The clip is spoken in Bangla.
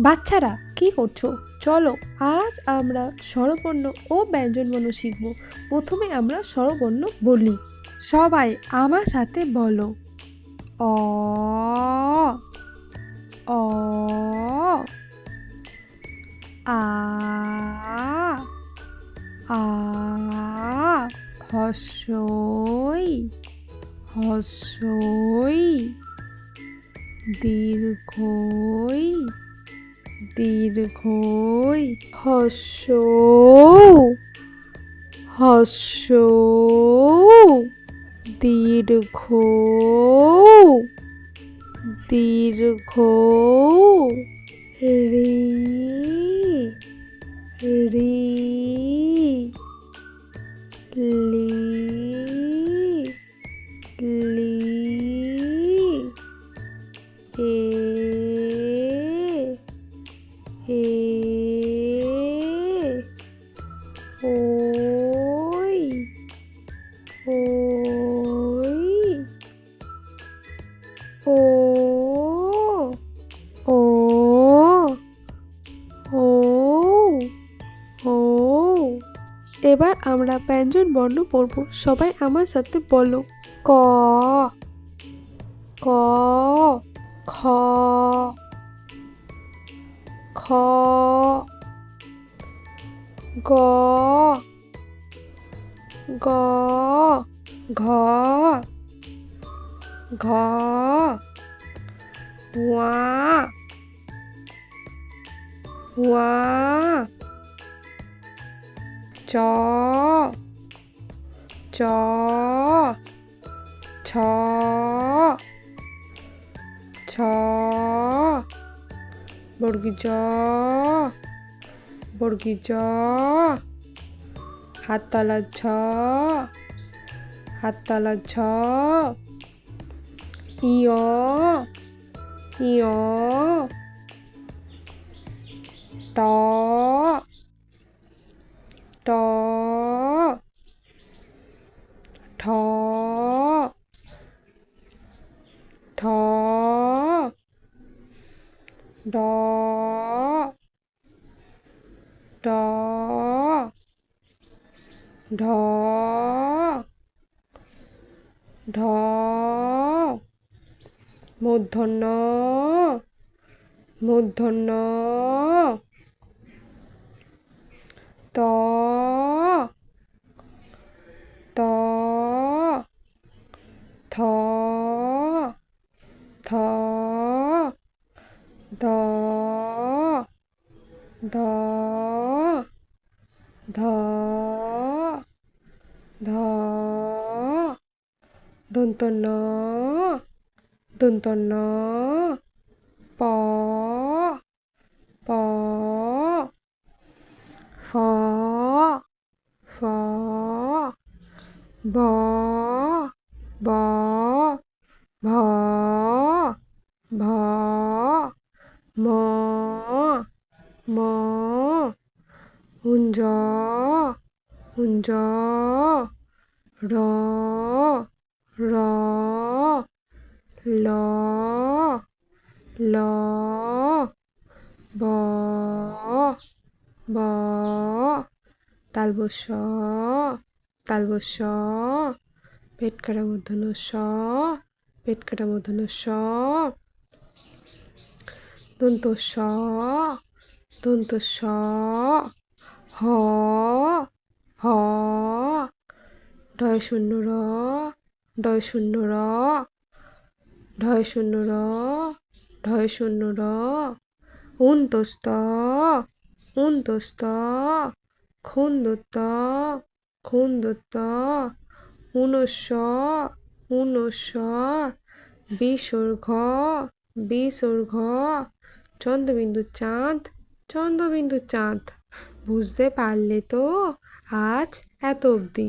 বাচ্চারা কি করছো? চলো আজ আমরা স্বরবর্ণ ও ব্যঞ্জনবর্ণ শিখব। প্রথমে আমরা স্বরবর্ণ বলি। সবাই আমার সাথে বলো। অ অ আ আ হস্যই হস্যই দীর্ঘই দীর্ঘই হস্য হস্য দীর্ঘ দীর্ঘ রি রি লি লি এ এ ওই ওই ও ও ও ও এবার আমরা ব্যঞ্জন বর্ণ পড়ব। সবাই আমার সাথে বলো। ক ক খ খ গ গ ঘ ঘ ওয়া ওয়া চ চ ছ ছ বর্গী জ বর্গী জ হাততলা ঝ হাততলা ঝ ইয় ইয় ট ট ঠ ঠ ড ড ঢ ঢ মূর্ধন্য মূর্ধন্য ত ত থ থ দ দ ধ ধ দন্ত ন দন্ত ন প প ফ ফ ব ব ভ ভ ম ম হুঞ্জ হুঞ্জ র র ল ল ব ব তালবস্য তালবস্য পেট কাটা মূর্ধন্য স পেট কাটা মূর্ধন্য স দন্ত স দন্ত স হ হ ঢয় শূন্য র ঢয় শূন্য র ঢয় শূন্য র ঢয় শূন্য র উন্তস্ত উন্তস্ত খুন্দুত্ত খুন্দুত্ত ঊনস্ব ঊনস্ব বিসর্গ বিসর্গ চন্দ্রবিন্দু চাঁদ চন্দ্রবিন্দু চাঁদ। বুঝতে পারলে তো? আজ এত অবধি।